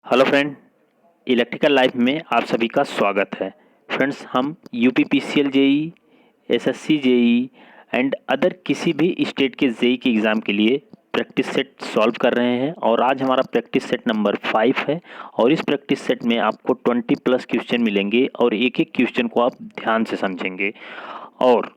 Hello friend, electrical life में आप सभी का स्वागत है। फ्रेंड्स, हम UPPCL JE, SSC JE and other किसी भी स्टेट के जेई के एग्ज़ाम के लिए प्रैक्टिस सेट सॉल्व कर रहे हैं और आज हमारा प्रैक्टिस सेट नंबर 5 है। और इस प्रैक्टिस सेट में आपको 20 प्लस क्वेश्चन मिलेंगे और एक एक क्वेश्चन को आप ध्यान से समझेंगे। और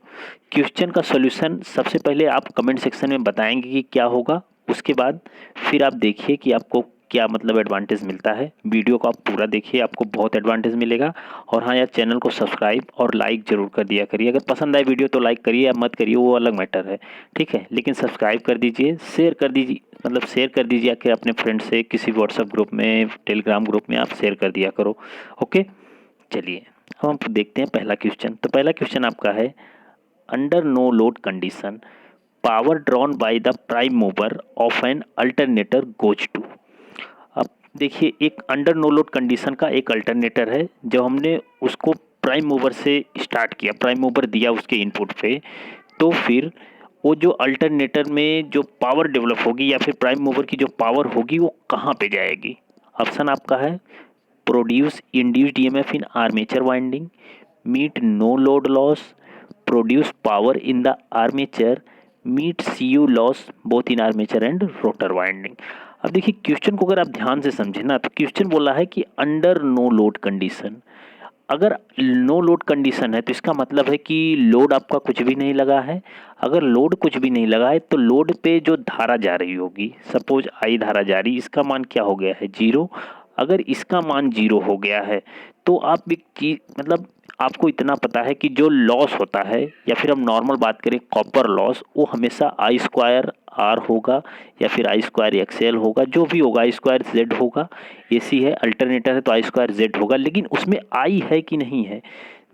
क्वेश्चन का सॉल्यूशन सबसे पहले आप कमेंट सेक्शन में बताएंगे कि क्या होगा, उसके बाद फिर आप देखिए कि आपको क्या मतलब एडवांटेज मिलता है। वीडियो को आप पूरा देखिए, आपको बहुत एडवांटेज मिलेगा। और हाँ यार, चैनल को सब्सक्राइब और लाइक जरूर कर दिया करिए। अगर पसंद आए वीडियो तो लाइक करिए या मत करिए, वो अलग मैटर है, ठीक है। लेकिन सब्सक्राइब कर दीजिए, शेयर कर दीजिए, मतलब शेयर कर दीजिए आके अपने फ्रेंड से, किसी व्हाट्सएप ग्रुप में, टेलीग्राम ग्रुप में आप शेयर कर दिया करो। ओके, चलिए अब हम देखते हैं पहला क्वेश्चन। तो पहला क्वेश्चन आपका है, under no load condition power drawn by the prime mover of an alternator goes to. अब देखिए, एक अंडर नो लोड कंडीशन का एक अल्टरनेटर है। जब हमने उसको प्राइम मूवर से स्टार्ट किया, प्राइम मूवर दिया उसके इनपुट पे, तो फिर वो जो अल्टरनेटर में जो पावर डेवलप होगी या फिर प्राइम मूवर की जो पावर होगी वो कहाँ पे जाएगी। ऑप्शन आपका है, produce induced EMF in armature winding, meet no load loss, produce power in the armature, meet CU loss both in armature and rotor winding. अब देखिए, क्वेश्चन को अगर आप ध्यान से समझे ना, तो क्वेश्चन बोला है कि अंडर नो लोड कंडीशन। अगर नो लोड कंडीशन है तो इसका मतलब है कि लोड आपका कुछ भी नहीं लगा है। अगर लोड कुछ भी नहीं लगा है तो लोड पे जो धारा जा रही होगी, सपोज आई धारा जा रही, इसका मान क्या हो गया है, जीरो। अगर इसका मान जीरो हो गया है तो आप एक चीज, मतलब आपको इतना पता है कि जो लॉस होता है, या फिर हम नॉर्मल बात करें कॉपर लॉस, वो हमेशा आई स्क्वायर आर होगा या फिर आई स्क्वायर एक्सएल होगा, जो भी होगा, आई स्क्वायर जेड होगा। एसी है, अल्टरनेटर है, तो आई स्क्वायर जेड होगा। लेकिन उसमें आई है कि नहीं है,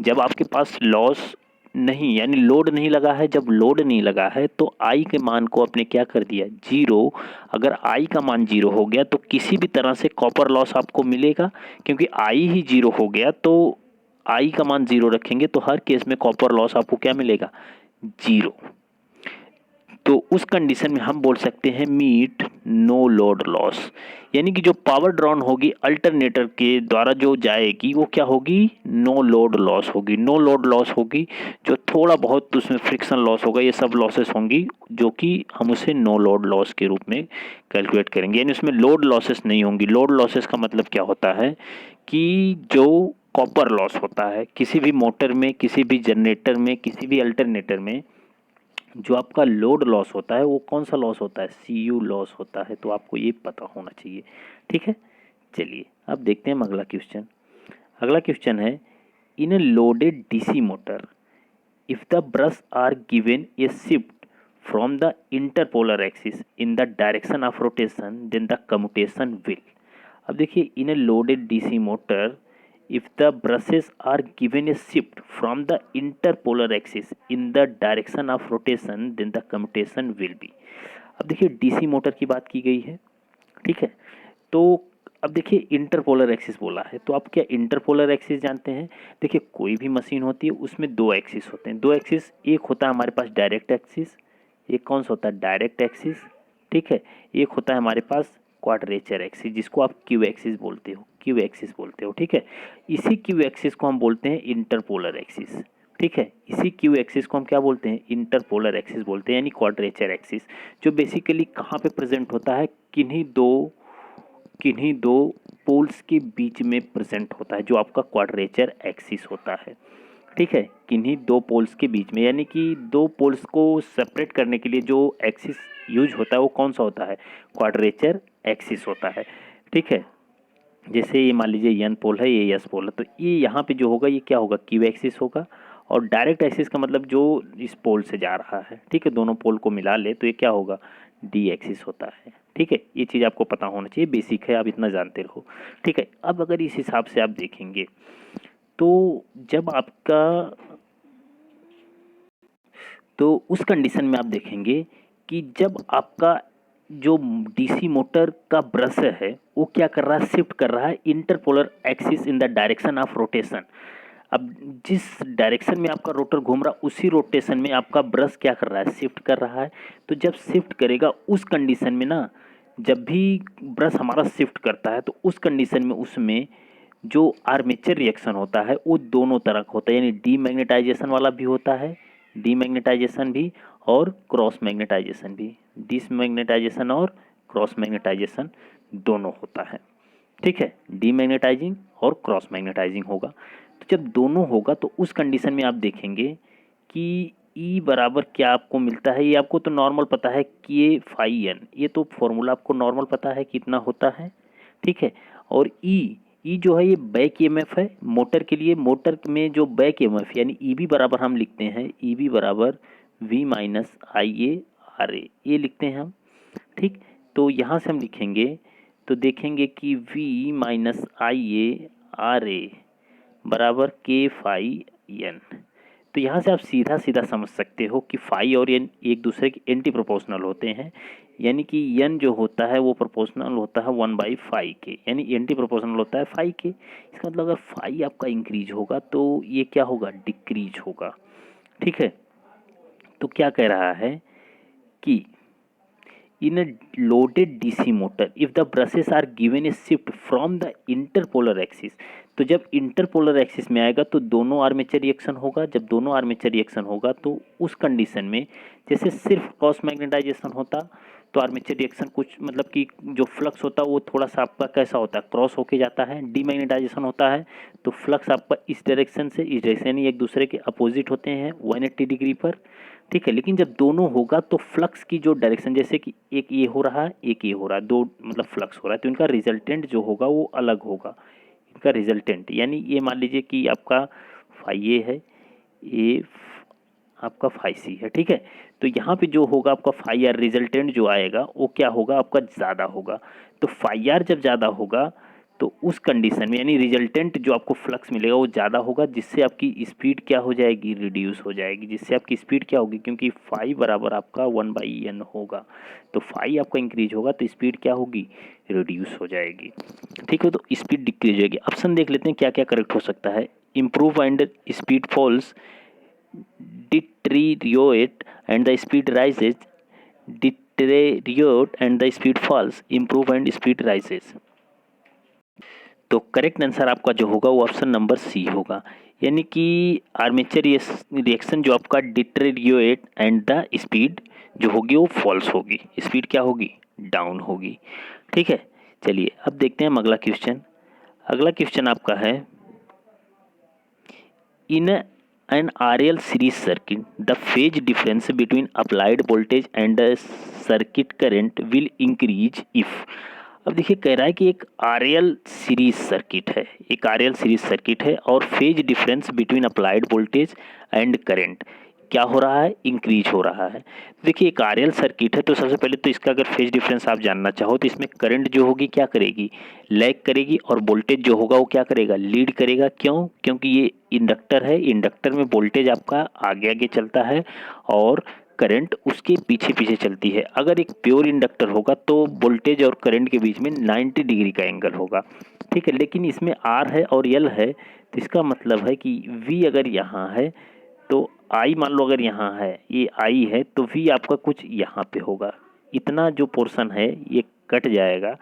जब आपके पास लॉस नहीं, यानी लोड नहीं लगा है, जब लोड नहीं लगा है तो आई के मान को आपने क्या कर दिया, जीरो। अगर आई का मान जीरो हो गया तो किसी भी तरह से कॉपर लॉस आपको मिलेगा, क्योंकि आई ही जीरो हो गया। तो आई का मान जीरो रखेंगे तो हर केस में कॉपर लॉस आपको क्या मिलेगा, जीरो। तो उस कंडीशन में हम बोल सकते हैं मीट नो लोड लॉस, यानी कि जो पावर ड्रॉन होगी अल्टरनेटर के द्वारा जो जाएगी वो क्या होगी, नो लोड लॉस होगी। नो लोड लॉस होगी, जो थोड़ा बहुत उसमें फ्रिक्शन लॉस होगा, ये सब लॉसेस होंगी, जो कि हम उसे नो लोड लॉस के रूप में कैलकुलेट करेंगे। यानी उसमें लोड लॉसेस नहीं होंगी। लोड लॉसेस का मतलब क्या होता है कि जो कॉपर लॉस होता है किसी भी मोटर में, किसी भी जनरेटर में, किसी भी अल्टरनेटर में, जो आपका लोड लॉस होता है वो कौन सा लॉस होता है, सीयू लॉस होता है। तो आपको ये पता होना चाहिए, ठीक है। चलिए अब देखते हैं अगला क्वेश्चन। अगला क्वेश्चन है, in a loaded DC motor if the brush are given a shift from the interpolar axis in the direction of rotation then the commutation will. अब देखिए, in a loaded DC motor if the brushes are given a shift from the interpolar axis in the direction of rotation then the commutation will be। अब देखिए, DC motor की बात की गई है, ठीक है। तो अब देखिए, इंटरपोलर एक्सिस बोला है, तो आप क्या इंटरपोलर एक्सिस जानते हैं। देखिए, कोई भी मशीन होती है उसमें दो एक्सिस होते हैं। दो एक्सिस, एक होता है हमारे पास डायरेक्ट एक्सिस, एक कौन सा होता है, डायरेक्ट एक्सिस, ठीक है। एक होता है हमारे पास क्वाड्रेचर एक्सिस, जिसको आप क्यू एक्सिस बोलते हो, क्यू एक्सिस बोलते हो, ठीक है। इसी क्यू एक्सिस को हम बोलते हैं इंटरपोलर एक्सिस, ठीक है। इसी क्यू एक्सिस को हम क्या बोलते हैं, इंटरपोलर एक्सिस बोलते हैं, यानी क्वाड्रेचर एक्सिस, जो बेसिकली कहाँ पे प्रेजेंट होता है, किन्हीं दो पोल्स के बीच में प्रेजेंट होता है, जो आपका क्वाड्रेचर एक्सिस होता है, ठीक है। किन्हीं दो पोल्स के बीच में, यानी कि दो पोल्स को सेपरेट करने के लिए जो एक्सिस यूज होता है वो कौन सा होता है, क्वाड्रेचर एक्सिस होता है, ठीक है। जैसे ये मान लीजिए एन पोल है, ये एस पोल है, तो ये यहाँ पे जो होगा ये क्या होगा, क्यू एक्सिस होगा। और डायरेक्ट एक्सिस का मतलब जो इस पोल से जा रहा है, ठीक है, दोनों पोल को मिला ले तो ये क्या होगा, डी एक्सिस होता है, ठीक है। ये चीज़ आपको पता होना चाहिए, बेसिक है, आप इतना जानते रहो, ठीक है। अब अगर इस हिसाब से आप देखेंगे तो जब आपका, तो उस कंडीशन में आप देखेंगे कि जब आपका जो डीसी मोटर का ब्रश है वो क्या कर रहा है, शिफ्ट कर रहा है interpolar axis in the direction of rotation. अब जिस डायरेक्शन में आपका रोटर घूम रहा है उसी रोटेशन में आपका ब्रश क्या कर रहा है, शिफ्ट कर रहा है। तो जब शिफ्ट करेगा उस कंडीशन में ना, जब भी ब्रश हमारा शिफ्ट करता है तो उस कंडीशन में उसमें जो आर्मेचर रिएक्शन होता है वो दोनों तरह का होता है, यानी डीमैग्नेटाइजेशन वाला भी होता है, डीमैग्नेटाइजेशन भी और क्रॉस मैग्नेटाइजेशन भी, डिसमैग्नेटाइजेशन और क्रॉस मैग्नेटाइजेशन दोनों होता है। ठीक है, डीमैग्नेटाइजिंग और क्रॉस मैग्नेटाइजिंग होगा। तो जब दोनों होगा तो उस कंडीशन में आप देखेंगे कि ई बराबर क्या आपको मिलता है। ये आपको तो नॉर्मल पता है कि ये फाई एन, ये तो फॉर्मूला आपको नॉर्मल पता है कितना होता है। ठीक है, और ई जो है ये बैक ईएमएफ है मोटर के लिए। मोटर में जो बैक ईएमएफ यानी ईबी बराबर हम लिखते हैं, ईबी बराबर V minus I A R A, ये लिखते हैं हम। ठीक, तो यहाँ से हम लिखेंगे तो देखेंगे कि V minus I A R A बराबर के फाई एन। तो यहाँ से आप सीधा सीधा समझ सकते हो कि फाई और एन एक दूसरे के एंटी प्रोपोर्शनल होते हैं, यानी कि एन जो होता है वो प्रोपोर्शनल होता है 1/फाई के, यानी एंटी प्रोपोर्शनल होता है फाई के। इसका मतलब अगर फाई आपका इंक्रीज होगा तो ये क्या होगा, डिक्रीज होगा। ठीक है, तो क्या कह रहा है कि in a loaded DC motor if the brushes are given a shift from the interpolar axis, तो जब इंटरपोलर एक्सिस में आएगा तो दोनों आर्मेचर रिएक्शन होगा। जब दोनों आर्मेचर रिएक्शन होगा तो उस कंडीशन में जैसे सिर्फ क्रॉस मैग्नेटाइजेशन होता तो आर्मेचर रिएक्शन कुछ मतलब कि जो फ्लक्स होता है वो थोड़ा सा आपका कैसा होता है, क्रॉस होके जाता है। डीमैग्नेटाइजेशन होता है तो फ्लक्स आपका इस डायरेक्शन से इस डायरेक्शन एक दूसरे के अपोजिट होते हैं 180 डिग्री पर। ठीक है, लेकिन जब दोनों होगा तो फ्लक्स की जो डायरेक्शन, जैसे कि एक ये हो रहा है एक ये हो रहा है, दो मतलब फ्लक्स हो रहा है, तो इनका रिजल्टेंट जो होगा वो अलग होगा। इनका रिजल्टेंट यानी ये मान लीजिए कि आपका फाई ए है, ये आपका फाई सी है। ठीक है, तो यहाँ पे जो होगा आपका फाई आर रिजल्टेंट जो आएगा वो क्या होगा, आपका ज़्यादा होगा। तो फाई आर जब ज़्यादा होगा तो उस कंडीशन में यानी रिजल्टेंट जो आपको फ्लक्स मिलेगा वो ज़्यादा होगा, जिससे आपकी स्पीड क्या हो जाएगी, रिड्यूस हो जाएगी। जिससे आपकी स्पीड क्या होगी, क्योंकि फाई बराबर आपका 1/n होगा, तो फाई आपका इंक्रीज होगा तो स्पीड क्या होगी, रिड्यूस हो जाएगी। ठीक है, तो स्पीड डिक्रीज हो जाएगी। ऑप्शन देख लेते हैं क्या क्या करेक्ट हो सकता है। Improve and speed falls, deteriorate and the speed rises, deteriorate and the speed falls, improve and speed rises। तो करेक्ट आंसर आपका जो होगा वो ऑप्शन नंबर सी होगा, यानी कि आर्मेचर रिएक्शन जो आपका डिटेरियोरेट एंड द स्पीड जो होगी वो फॉल्स होगी, स्पीड क्या होगी, डाउन होगी। ठीक है, चलिए अब देखते हैं हम अगला क्वेश्चन। अगला क्वेश्चन आपका है इन an RL series circuit, the phase difference between applied voltage and the circuit current will increase if। अब देखिए कह रहा है कि एक RL सीरीज सर्किट है, एक RL सीरीज सर्किट है और phase difference between applied voltage and current क्या हो रहा है, इंक्रीज हो रहा है। तो देखिए एक RL सर्किट है तो सबसे पहले तो इसका अगर फेज डिफरेंस आप जानना चाहो तो इसमें करंट जो होगी क्या करेगी, लैग करेगी, और वोल्टेज जो होगा वो क्या करेगा, लीड करेगा। क्यों, क्योंकि ये इंडक्टर है, इंडक्टर में वोल्टेज आपका आगे आगे चलता है और करंट उसके पीछे पीछे चलती है। अगर एक प्योर इंडक्टर होगा तो वोल्टेज और करंट के बीच में 90 डिग्री का एंगल होगा। ठीक है, लेकिन इसमें आर है और एल है तो इसका मतलब है कि वी अगर यहाँ है तो आई मान लो अगर यहाँ है, ये आई है तो वी आपका कुछ यहाँ पे होगा, इतना जो पोर्शन है ये कट जाएगा।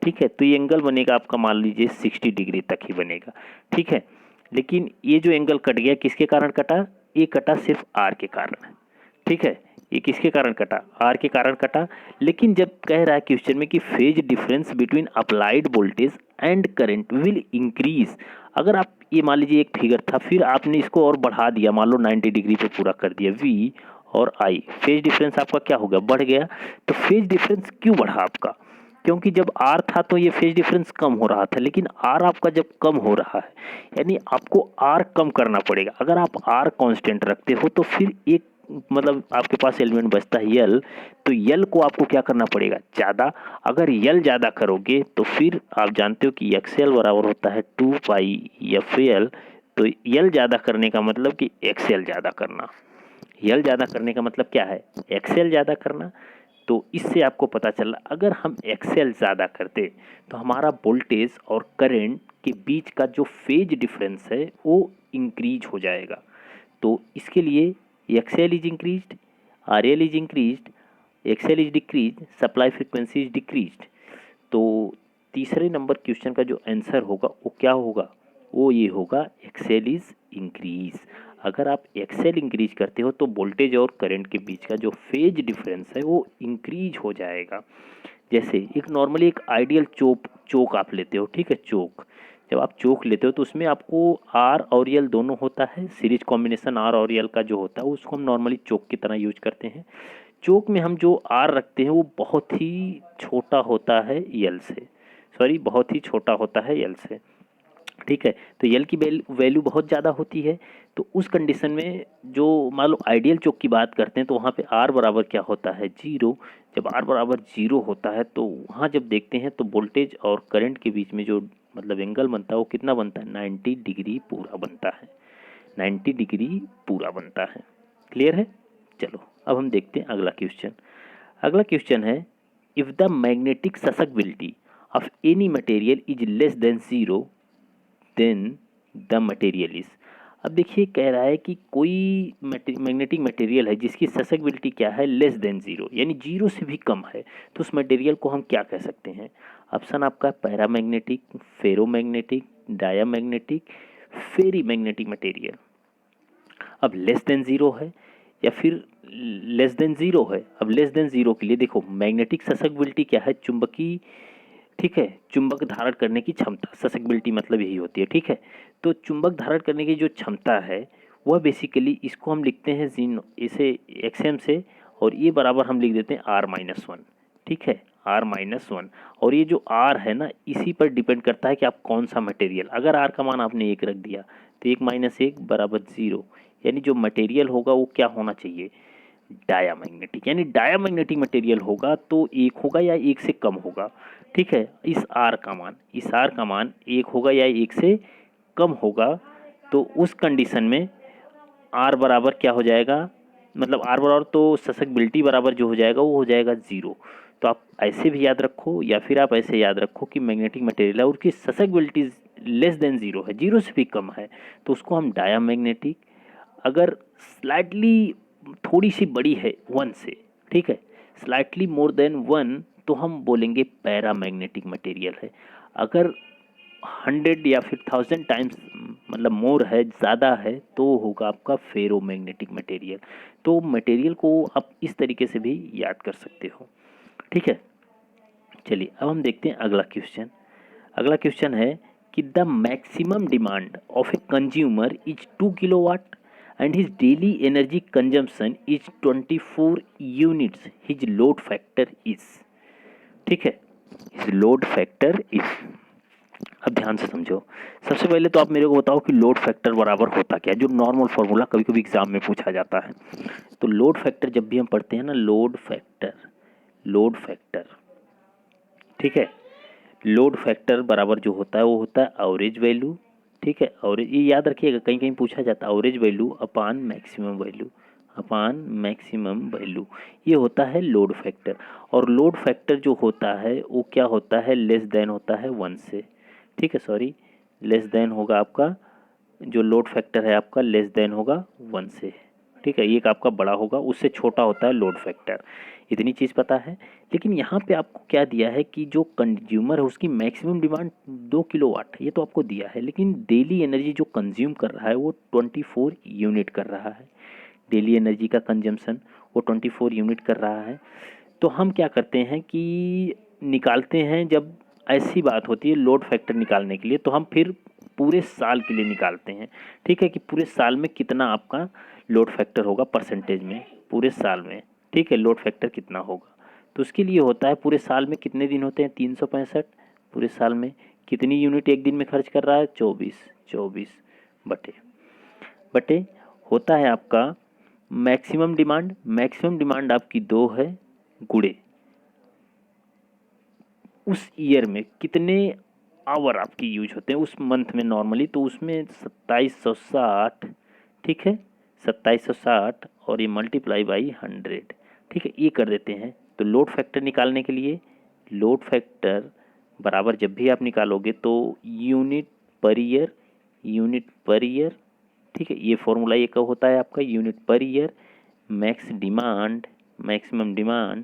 ठीक है, तो ये एंगल बनेगा आपका मान लीजिए 60 डिग्री तक ही बनेगा। ठीक है, लेकिन ये जो एंगल कट गया किसके कारण कटा, ये कटा सिर्फ आर के कारण। ठीक है, ये किसके कारण कटा, आर के कारण कटा। लेकिन जब कह रहा है क्वेश्चन में कि phase difference between applied voltage and current will increase, अगर आप ये मान लीजिए एक फिगर था फिर आपने इसको और बढ़ा दिया, मान लो 90 डिग्री पे पूरा कर दिया, वी और आई, फेज डिफरेंस आपका क्या हो गया, बढ़ गया। तो फेज डिफरेंस क्यों बढ़ा आपका, क्योंकि जब आर था तो ये फेज डिफरेंस कम हो रहा था, लेकिन आर आपका जब कम हो रहा है यानी आपको आर कम करना पड़ेगा। अगर आप आर कांस्टेंट रखते हो तो फिर एक मतलब आपके पास एलिमेंट बचता है यल, तो यल को आपको क्या करना पड़ेगा, ज़्यादा। अगर यल ज़्यादा करोगे तो फिर आप जानते हो कि एक्सएल बराबर होता है 2π/f/l। तो यल ज़्यादा करने का मतलब कि एक्सएल ज़्यादा करना, यल ज़्यादा करने का मतलब क्या है, एक्सएल ज़्यादा करना। तो इससे आपको पता चला अगर हम एक्सएल ज़्यादा करते तो हमारा वोल्टेज और करंट के बीच का जो फेज डिफरेंस है वो इंक्रीज हो जाएगा। तो इसके लिए XL is increased, RL is increased XL is decrease, supply frequency is decreased. तो तीसरे नंबर क्वेश्चन का जो आंसर होगा वो क्या होगा, वो ये होगा एक्सएल इज इंक्रीज। अगर आप एक्सएल इंक्रीज करते हो तो वोल्टेज और करंट के बीच का जो फेज डिफरेंस है वो इंक्रीज हो जाएगा। जैसे एक नॉर्मली एक आइडियल चोक आप लेते हो, ठीक है, चोक जब आप चोक लेते हो तो उसमें आपको आर और यल दोनों होता है, सीरीज कॉम्बिनेशन आर और यल का जो होता है उसको हम नॉर्मली चोक की तरह यूज करते हैं। चोक में हम जो आर रखते हैं वो बहुत ही छोटा होता है यल से, सॉरी बहुत ही छोटा होता है यल से, ठीक है। तो यल की वैल्यू बहुत ज़्यादा होती है। तो उस कंडीशन में जो मान लो आइडियल चोक की बात करते हैं तो वहाँ पे आर बराबर क्या होता है, जीरो। जब आर बराबर जीरो होता है तो वहाँ जब देखते हैं तो वोल्टेज और करंट के बीच में जो मतलब एंगल बनता है वो कितना बनता है, 90 डिग्री पूरा बनता है, 90 डिग्री पूरा बनता है। क्लियर है। चलो अब हम देखते हैं अगला क्वेश्चन। अगला क्वेश्चन है, if the magnetic susceptibility of any material is less than zero then the material is. अब देखिए कह रहा है कि कोई मैग्नेटिक मटेरियल है जिसकी ससेप्टिबिलिटी क्या है, लेस देन जीरो, यानी जीरो से भी कम है, तो उस मटेरियल को हम क्या कह सकते हैं। ऑप्शन आपका पैरामैग्नेटिक, फेरोमैग्नेटिक, डायामैग्नेटिक, फेरी मैग्नेटिक मटेरियल। अब लेस देन ज़ीरो है या फिर लेस देन ज़ीरो है। अब लेस देन ज़ीरो के लिए देखो मैग्नेटिक ससेप्टिबिलिटी क्या है, चुंबकीय, ठीक है, चुंबक धारण करने की क्षमता, ससेप्टिबिलिटी मतलब यही होती है, ठीक है। तो चुंबक धारण करने की जो क्षमता है वह बेसिकली इसको हम लिखते हैं जीन इसे एक्सएम से, और ये बराबर हम लिख देते हैं R-1, ठीक है, R-1। और ये जो R है ना इसी पर डिपेंड करता है कि आप कौन सा मटेरियल, अगर R का मान आपने एक रख दिया तो 1 - 1 बराबर ज़ीरो, यानी जो मटेरियल होगा वो क्या होना चाहिए, डायामैग्नेटिक, यानी डायामैग्नेटिक मटेरियल होगा तो एक होगा या एक से कम होगा, ठीक है। इस आर का मान, इस आर का मान एक होगा या एक से कम होगा, तो उस कंडीशन में आर बराबर क्या हो जाएगा, मतलब आर बराबर तो ससेप्टिबिलिटी बराबर जो हो जाएगा वो हो जाएगा ज़ीरो। तो आप ऐसे भी याद रखो या फिर आप ऐसे याद रखो कि मैग्नेटिक मटेरियल है और उसकी ससेप्टिबिलिटी लेस देन ज़ीरो है, जीरो से भी कम है, तो उसको हम डायामैग्नेटिक। अगर स्लाइटली थोड़ी सी बड़ी है वन से, ठीक है, स्लाइटली मोर देन वन, तो हम बोलेंगे पैरामैग्नेटिक मटेरियल है। अगर 100 या फिर 1000 टाइम्स मतलब मोर है, ज़्यादा है, तो होगा आपका फेरोमैग्नेटिक मटेरियल। तो मटेरियल को आप इस तरीके से भी याद कर सकते हो, ठीक है। चलिए अब हम देखते हैं अगला क्वेश्चन। अगला क्वेश्चन है कि the maximum demand of a consumer is 2 kilowatt and his daily energy consumption is 24 units, his load factor is, ठीक है, हिज लोड फैक्टर इज। अब ध्यान से समझो, सबसे पहले तो आप मेरे को बताओ कि लोड फैक्टर बराबर होता क्या है, जो नॉर्मल फॉर्मूला कभी कभी एग्जाम में पूछा जाता है। तो लोड फैक्टर जब भी हम पढ़ते हैं ना, लोड फैक्टर, लोड फैक्टर, ठीक है, लोड फैक्टर बराबर जो होता है वो होता है एवरेज वैल्यू, ठीक है, और ये याद रखिएगा कहीं कहीं पूछा जाता है, एवरेज वैल्यू अपान मैक्सिमम वैल्यू, अपान मैक्सिमम वैल्यू, ये होता है लोड फैक्टर। और लोड फैक्टर जो होता है वो क्या होता है, लेस देन होता है वन से, ठीक है, सॉरी, लेस देन होगा आपका, जो लोड फैक्टर है आपका लेस देन होगा वन से, ठीक है, एक आपका बड़ा होगा उससे छोटा होता है लोड फैक्टर, इतनी चीज़ पता है। लेकिन यहाँ पे आपको क्या दिया है कि जो कंज्यूमर है उसकी मैक्सिमम डिमांड 2 किलोवाट, ये तो आपको दिया है, लेकिन डेली एनर्जी जो कंज्यूम कर रहा है वो 24 यूनिट कर रहा है, डेली एनर्जी का कंजम्पशन वो 24 यूनिट कर रहा है। तो हम क्या करते हैं कि निकालते हैं, जब ऐसी बात होती है लोड फैक्टर निकालने के लिए तो हम फिर पूरे साल के लिए निकालते हैं, ठीक है, कि पूरे साल में कितना आपका लोड फैक्टर होगा परसेंटेज में, पूरे साल में, ठीक है, लोड फैक्टर कितना होगा। तो उसके लिए होता है पूरे साल में कितने दिन होते हैं, 365, पूरे साल में कितनी यूनिट एक दिन में खर्च कर रहा है, 24, 24 बटे बटे होता है आपका मैक्सिमम डिमांड, मैक्सिमम डिमांड आपकी 2 है, गुड़े उस ईयर में कितने आवर आपकी यूज होते हैं उस मंथ में नॉर्मली, तो उसमें 2760, ठीक है, 2760 और ये मल्टीप्लाई बाई 100, ठीक है, ये कर देते हैं। तो लोड फैक्टर निकालने के लिए लोड फैक्टर बराबर जब भी आप निकालोगे तो unit per year, unit per year, ठीक है, ये फॉर्मूला ये कब होता है आपका, unit per year max demand maximum demand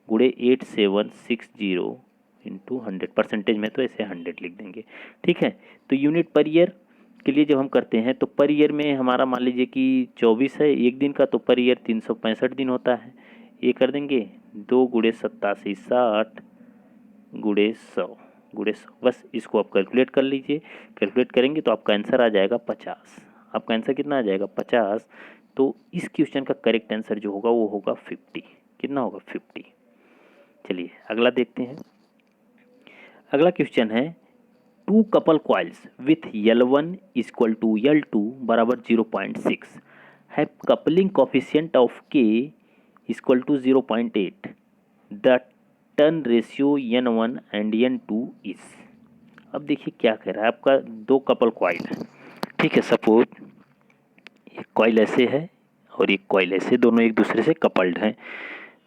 गुणे 8760 इंटू 100, परसेंटेज में तो ऐसे 100 लिख देंगे। ठीक है, तो यूनिट पर ईयर के लिए जब हम करते हैं तो पर ईयर में हमारा मान लीजिए कि 24 है एक दिन का, तो पर ईयर 365 दिन होता है। ये कर देंगे 2 गुणे 87 60 गुणे 100 गुणे 100, बस इसको आप कैलकुलेट कर लीजिए। कैलकुलेट करेंगे तो आपका आंसर आ जाएगा 50। आपका आंसर कितना आ जाएगा 50। तो इस क्वेश्चन का करेक्ट आंसर जो होगा वो होगा 50। कितना होगा 50। चलिए अगला देखते हैं। अगला क्वेश्चन है 2 couple coils with L1 equal to L2 बराबर 0.6 have coupling coefficient of K equal to 0.8। The turn ratio N1 and N2 is. अब देखिए क्या कह रहा है, आपका 2 कपल कॉइल है। ठीक है, सपोज एक कॉइल ऐसे है और एक कॉइल ऐसे, दोनों एक दूसरे से कपल्ड हैं।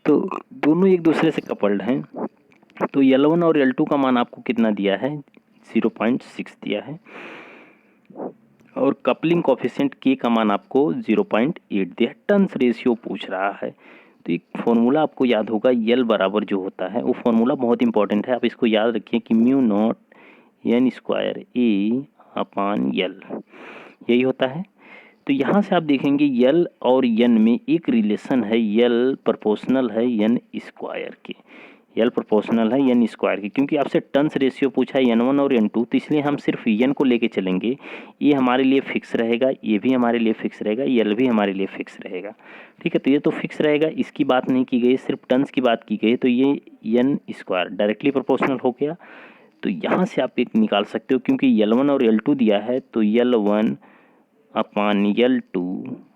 तो दोनों एक दूसरे से कपल्ड हैं, तो L1 और L2 का मान आपको कितना दिया है 0.6 दिया है, और कपलिंग कोफिशिएंट K का मान आपको 0.8 दिया है। टर्न्स रेशियो पूछ रहा है, तो एक फॉर्मूला आपको याद होगा, L बराबर जो होता है वो फॉर्मूला बहुत इंपॉर्टेंट है, आप इसको याद रखिए कि mu naught N square A upon L, यही होता है। तो यहाँ से आप देखेंगे L और N में एक रिलेशन है, L प्रोपोर्शनल है N स्क्वायर के। L प्रोपोर्शनल है N स्क्वायर की, क्योंकि आपसे टर्न्स रेशियो पूछा है N1 और N2, तो इसलिए हम सिर्फ N को लेके चलेंगे। ये हमारे लिए फिक्स रहेगा, ये भी हमारे लिए फिक्स रहेगा, L भी हमारे लिए फिक्स रहेगा। ठीक है, तो ये तो फिक्स रहेगा, इसकी बात नहीं की गई, सिर्फ टर्न्स की बात की गई, तो ये N स्क्वायर डायरेक्टली प्रोपोर्शनल हो गया। तो यहाँ से आप एक निकाल सकते हो, क्योंकि L1 और L2 दिया है, तो L1 अपान L2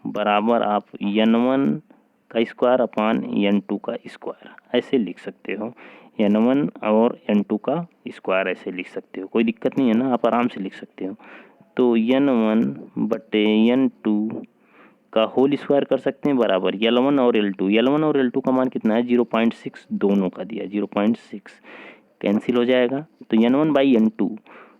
बराबर आप N1 का स्क्वायर अपान N2 का स्क्वायर ऐसे लिख सकते हो। N1 और N2 का स्क्वायर ऐसे लिख सकते हो, कोई दिक्कत नहीं है ना, आप आराम से लिख सकते हो। तो N1 बटे N2 का होल स्क्वायर कर सकते हैं बराबर L1 और L2। L1 और L2 का मान कितना है 0.6, दोनों का दिया 0.6, कैंसिल हो जाएगा। तो N1 बाई N2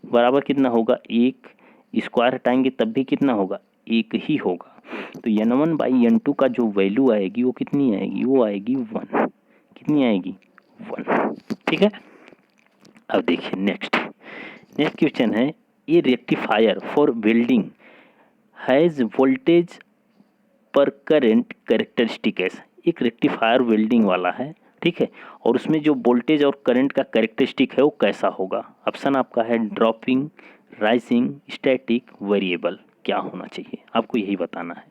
बराबर कितना होगा, एक, स्क्वायर हटाएंगे तब भी कितना होगा, एक ही होगा। तो N1 बाई N2 का जो वैल्यू आएगी वो कितनी आएगी, वो आएगी 1। कितनी आएगी 1। ठीक है, अब देखिए नेक्स्ट क्वेश्चन है, a rectifier for welding has voltage पर करंट कैरेक्टरिस्टिक है। एक रेक्टिफायर वेल्डिंग वाला है, ठीक है, और उसमें जो वोल्टेज और करंट का कैरेक्टरिस्टिक है वो कैसा होगा। ऑप्शन आपका है ड्रॉपिंग, राइजिंग, स्टैटिक, वेरिएबल। क्या होना चाहिए आपको यही बताना है।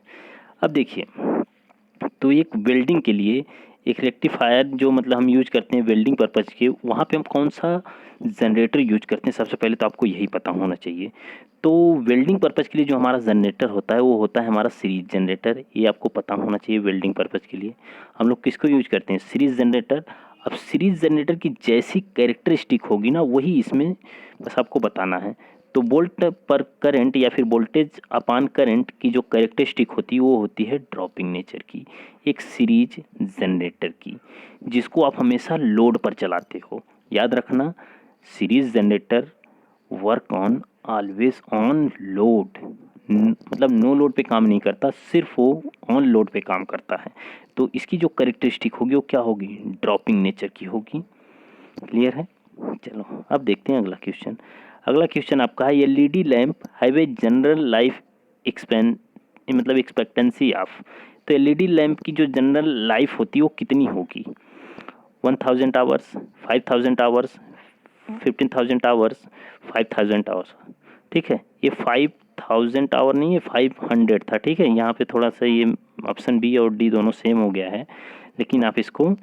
अब देखिए, तो एक वेल्डिंग के लिए एक रेक्टिफायर जो मतलब हम यूज करते हैं वेल्डिंग पर्पज़ के, वहाँ पे हम कौन सा जनरेटर यूज करते हैं, सबसे पहले तो आपको यही पता होना चाहिए। तो वेल्डिंग पर्पज़ के लिए जो हमारा जनरेटर होता है वो होता है हमारा सीरीज जनरेटर, ये आपको पता होना चाहिए। वेल्डिंग पर्पज़ के लिए हम लोग किसको यूज करते हैं, सीरीज जनरेटर। अब सीरीज जनरेटर की जैसी कैरेक्टरिस्टिक होगी ना, वही इसमें बस आपको बताना है। तो वोल्ट पर करंट या फिर वोल्टेज अपान करंट की जो कैरेक्टरिस्टिक होती है वो होती है ड्रॉपिंग नेचर की, एक सीरीज जनरेटर की, जिसको आप हमेशा लोड पर चलाते हो। याद रखना, series generator work on always on load, मतलब नो लोड पे काम नहीं करता, सिर्फ वो ऑन लोड पे काम करता है। तो इसकी जो कैरेक्टरिस्टिक होगी वो क्या होगी, ड्रॉपिंग नेचर की होगी। क्लियर है। चलो अब देखते हैं अगला क्वेश्चन। अगला क्वेश्चन आपका है LED lamp have a general life मतलब एक्सपेक्टेंसी ऑफ। तो एलईडी लैंप की जो जनरल लाइफ होती है वो कितनी होगी, 1000 आवर्स, 5000 आवर्स, 15000 आवर्स, 5000 आवर्स। ठीक है, ये 5000 आवर नहीं है 500 था। ठीक है, यहाँ पे थोड़ा सा ये ऑप्शन बी और डी दोनों सेम हो गया है, लेकिन आप इसको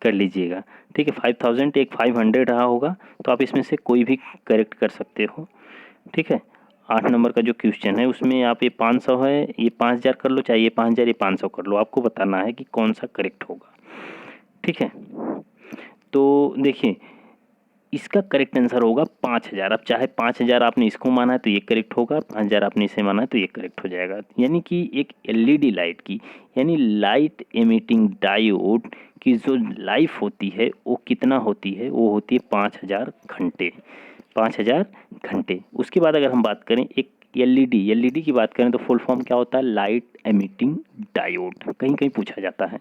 कर लीजिएगा। ठीक है, 5000 एक 500 रहा होगा, तो आप इसमें से कोई भी करेक्ट कर सकते हो। ठीक है, 8 नंबर का जो क्वेश्चन है उसमें आप ये 500 है, ये 5000 कर लो, चाहे ये 5000 ये 500 कर लो, आपको बताना है कि कौन सा करेक्ट होगा। ठीक है, तो देखिए इसका करेक्ट आंसर होगा 5000। अब चाहे 5000 आपने इसको माना है तो ये करेक्ट होगा, 5000 आपने इसे माना है तो ये करेक्ट हो जाएगा। यानी कि एक एलईडी लाइट की, यानी लाइट एमिटिंग डायोड की जो लाइफ होती है वो कितना होती है, वो होती है 5000 घंटे। 5000 घंटे। उसके बाद अगर हम बात करें एक एलईडी की बात करें तो फुल फॉर्म क्या होता है, लाइट एमिटिंग डायोड, कहीं कहीं पूछा जाता है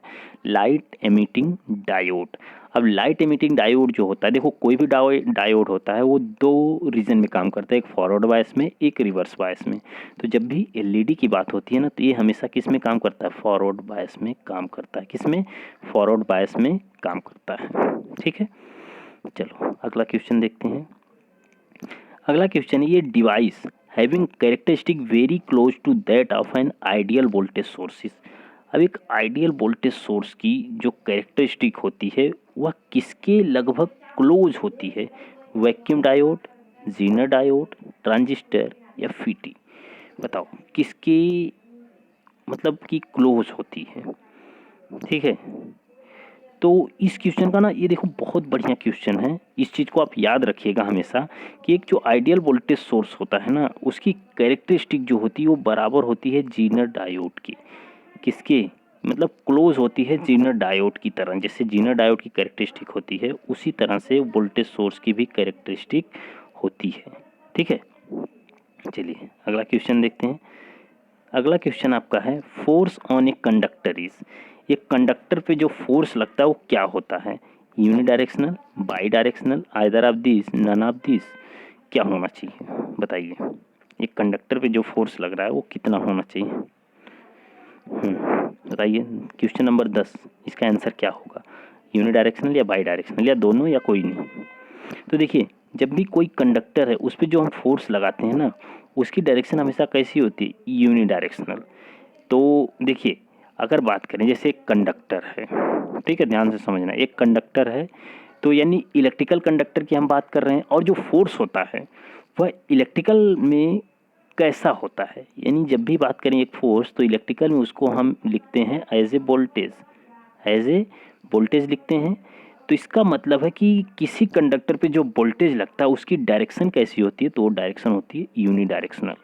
लाइट एमिटिंग डायोड। अब लाइट एमिटिंग डायोड जो होता है, देखो कोई भी डायोड होता है वो दो रीजन में काम करता है, एक फॉरवर्ड बायस में, एक रिवर्स बायस में। तो जब भी एलईडी की बात होती है ना, तो ये हमेशा किस में काम करता है, फॉरवर्ड बायस में काम करता है। किस में, फॉरवर्ड बायस में काम करता है। ठीक है, चलो अगला क्वेश्चन देखते हैं। अगला क्वेश्चन है, ये device having characteristic very close to that of an ideal voltage sources. अब एक आइडियल वोल्टेज सोर्स की जो कैरेक्टरिस्टिक होती है वह किसके लगभग क्लोज होती है, vacuum diode, Zener diode, transistor या फीटी। बताओ किसके मतलब कि क्लोज होती है। ठीक है, तो इस क्वेश्चन का ना, ये देखो बहुत बढ़िया क्वेश्चन है, इस चीज़ को आप याद रखिएगा हमेशा कि एक जो आइडियल वोल्टेज सोर्स होता है ना, उसकी कैरेक्टरिस्टिक जो होती है वो बराबर होती है जीनर डायोड की। किसके, मतलब क्लोज होती है जीनर डायोड की तरह। जैसे जीनर डायोड की कैरेक्टरिस्टिक होती है उसी तरह से वोल्टेज सोर्स की भी कैरेक्टरिस्टिक होती है। ठीक है, चलिए अगला क्वेश्चन देखते हैं। अगला क्वेश्चन आपका है, force on a conductor is. ये कंडक्टर पे जो फोर्स लगता है वो क्या होता है, unidirectional, bidirectional, either of this, none of this, क्या होना चाहिए बताइए। एक कंडक्टर पे जो फोर्स लग रहा है वो कितना होना चाहिए, बताइए। क्वेश्चन नंबर 10, इसका आंसर क्या होगा, यूनिडायरेक्शनल या बाई डायरेक्शनल या दोनों या कोई नहीं। तो देखिए जब भी कोई कंडक्टर है उस पर जो हम फोर्स लगाते हैं ना, उसकी डायरेक्शन हमेशा कैसी होती है, यूनि डायरेक्शनल। तो देखिए अगर बात करें जैसे एक कंडक्टर है, ठीक है ध्यान से समझना, एक कंडक्टर है तो यानी इलेक्ट्रिकल कंडक्टर की हम बात कर रहे हैं, और जो फोर्स होता है वह इलेक्ट्रिकल में कैसा होता है, यानी जब भी बात करें एक फोर्स तो इलेक्ट्रिकल में उसको हम लिखते हैं as a voltage, as a voltage लिखते हैं। तो इसका मतलब है कि किसी कंडक्टर पे जो वोल्टेज लगता है उसकी डायरेक्शन कैसी होती है, तो वो डायरेक्शन होती है यूनि डायरेक्शनल।